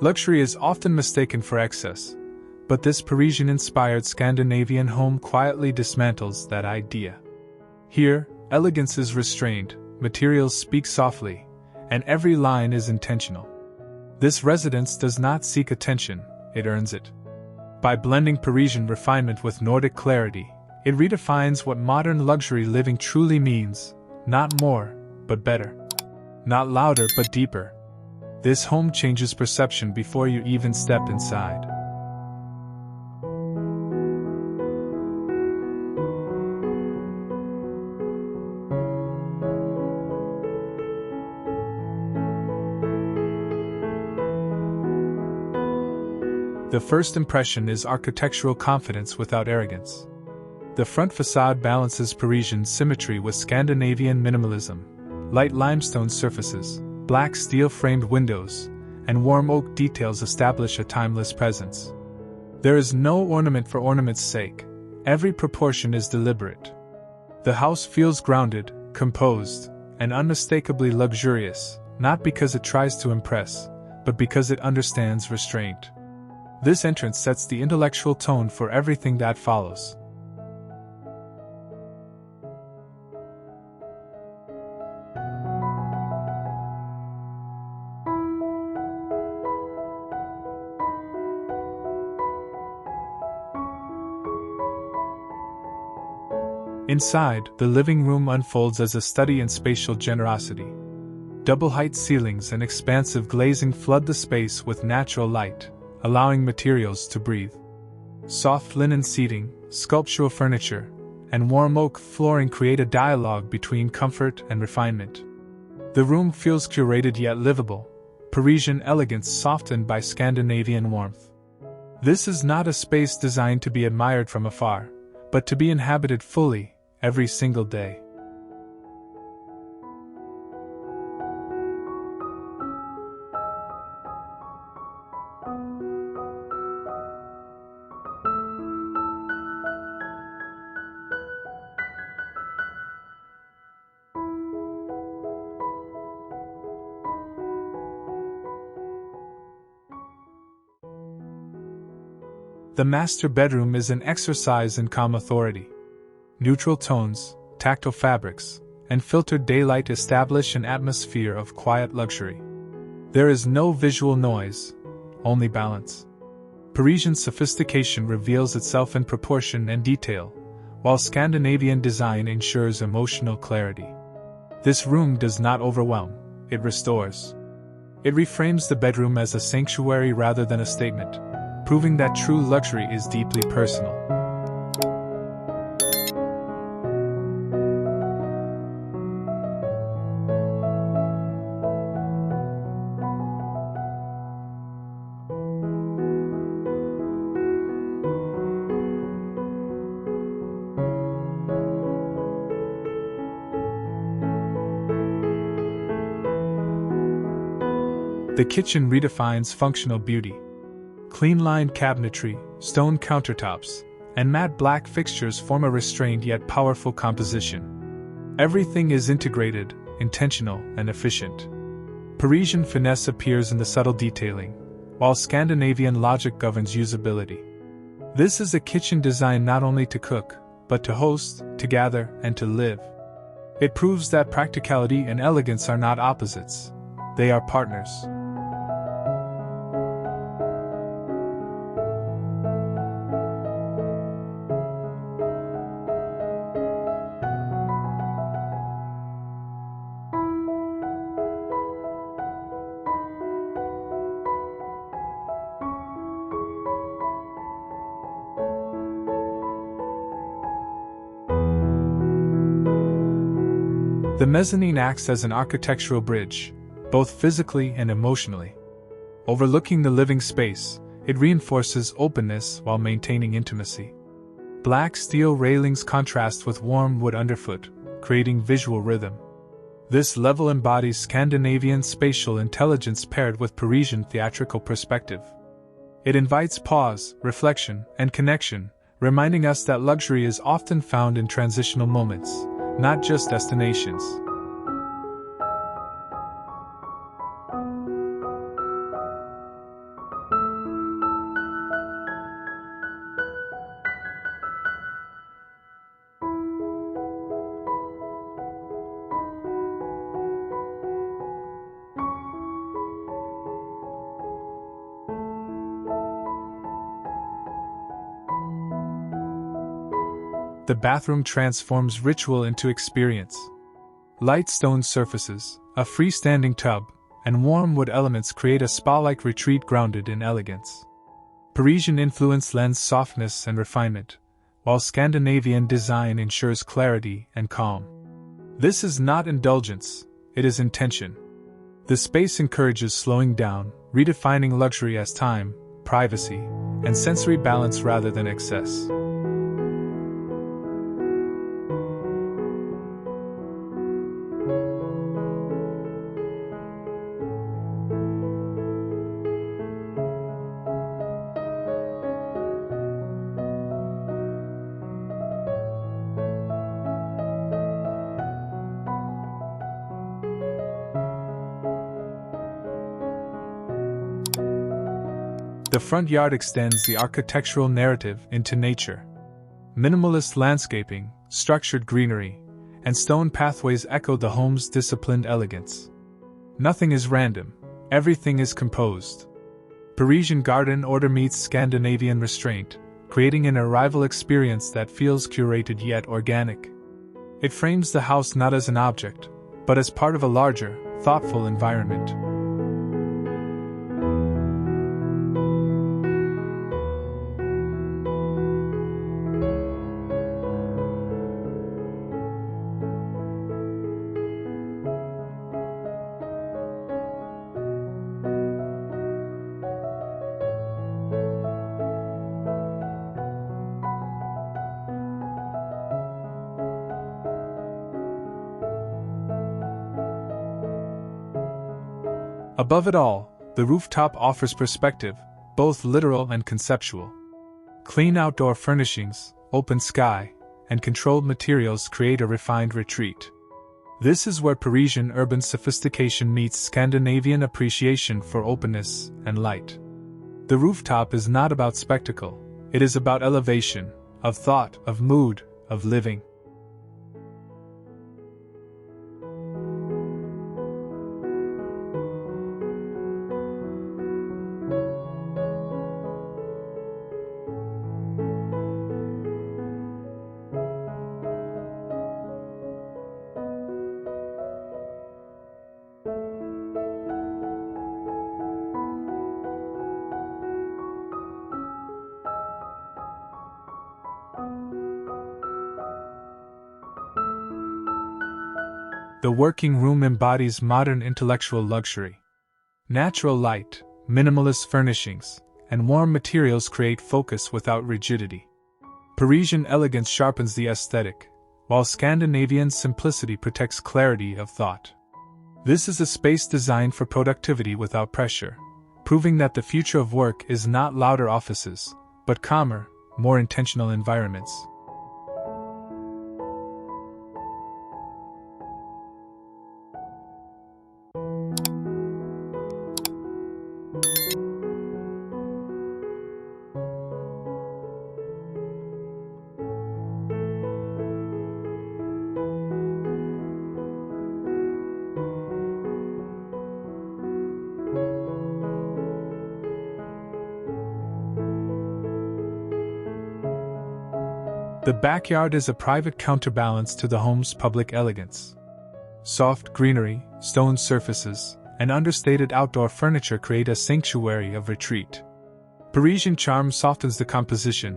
Luxury is often mistaken for excess, but this Parisian-inspired Scandinavian home quietly dismantles that idea. Here, elegance is restrained, materials speak softly, and every line is intentional. This residence does not seek attention, it earns it. By blending Parisian refinement with Nordic clarity, it redefines what modern luxury living truly means, not more, but better. Not louder, but deeper. This home changes perception before you even step inside. The first impression is architectural confidence without arrogance. The front facade balances Parisian symmetry with Scandinavian minimalism. Light limestone surfaces, black steel-framed windows, and warm oak details establish a timeless presence. There is no ornament for ornament's sake. Every proportion is deliberate. The house feels grounded, composed, and unmistakably luxurious, not because it tries to impress, but because it understands restraint. This entrance sets the intellectual tone for everything that follows. Inside, the living room unfolds as a study in spatial generosity. Double-height ceilings and expansive glazing flood the space with natural light, allowing materials to breathe. Soft linen seating, sculptural furniture, and warm oak flooring create a dialogue between comfort and refinement. The room feels curated yet livable, Parisian elegance softened by Scandinavian warmth. This is not a space designed to be admired from afar, but to be inhabited fully, every single day. The master bedroom is an exercise in calm authority. Neutral tones, tactile fabrics, and filtered daylight establish an atmosphere of quiet luxury. There is no visual noise, only balance. Parisian sophistication reveals itself in proportion and detail, while Scandinavian design ensures emotional clarity. This room does not overwhelm, it restores. It reframes the bedroom as a sanctuary rather than a statement, proving that true luxury is deeply personal. The kitchen redefines functional beauty. Clean-lined cabinetry, stone countertops, and matte black fixtures form a restrained yet powerful composition. Everything is integrated, intentional, and efficient. Parisian finesse appears in the subtle detailing, while Scandinavian logic governs usability. This is a kitchen designed not only to cook, but to host, to gather, and to live. It proves that practicality and elegance are not opposites, they are partners. The mezzanine acts as an architectural bridge, both physically and emotionally. Overlooking the living space, it reinforces openness while maintaining intimacy. Black steel railings contrast with warm wood underfoot, creating visual rhythm. This level embodies Scandinavian spatial intelligence paired with Parisian theatrical perspective. It invites pause, reflection, and connection, reminding us that luxury is often found in transitional moments, not just destinations. The bathroom transforms ritual into experience. Light stone surfaces, a freestanding tub, and warm wood elements create a spa-like retreat grounded in elegance. Parisian influence lends softness and refinement, while Scandinavian design ensures clarity and calm. This is not indulgence, it is intention. The space encourages slowing down, redefining luxury as time, privacy, and sensory balance rather than excess. The front yard extends the architectural narrative into nature. Minimalist landscaping, structured greenery, and stone pathways echo the home's disciplined elegance. Nothing is random, everything is composed. Parisian garden order meets Scandinavian restraint, creating an arrival experience that feels curated yet organic. It frames the house not as an object, but as part of a larger, thoughtful environment. Above it all, the rooftop offers perspective, both literal and conceptual. Clean outdoor furnishings, open sky, and controlled materials create a refined retreat. This is where Parisian urban sophistication meets Scandinavian appreciation for openness and light. The rooftop is not about spectacle, it is about elevation, of thought, of mood, of living. The working room embodies modern intellectual luxury. Natural light, minimalist furnishings, and warm materials create focus without rigidity. Parisian elegance sharpens the aesthetic, while Scandinavian simplicity protects clarity of thought. This is a space designed for productivity without pressure, proving that the future of work is not louder offices, but calmer, more intentional environments. The backyard is a private counterbalance to the home's public elegance. Soft greenery, stone surfaces, and understated outdoor furniture create a sanctuary of retreat. Parisian charm softens the composition,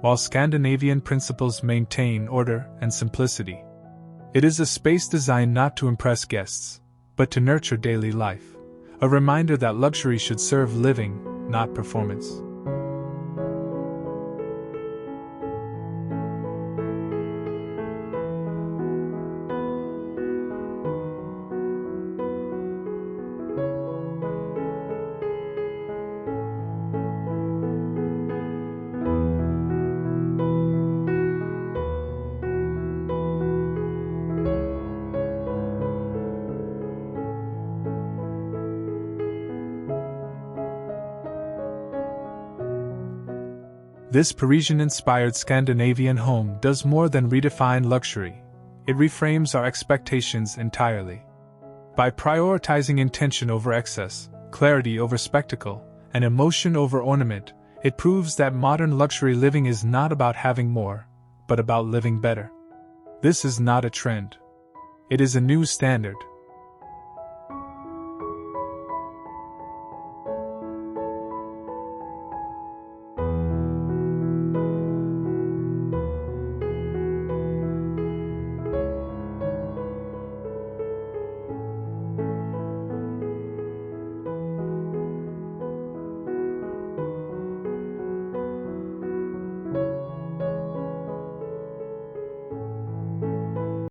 while Scandinavian principles maintain order and simplicity. It is a space designed not to impress guests, but to nurture daily life, a reminder that luxury should serve living, not performance. This Parisian-inspired Scandinavian home does more than redefine luxury, it reframes our expectations entirely. By prioritizing intention over excess, clarity over spectacle, and emotion over ornament, it proves that modern luxury living is not about having more, but about living better. This is not a trend. It is a new standard,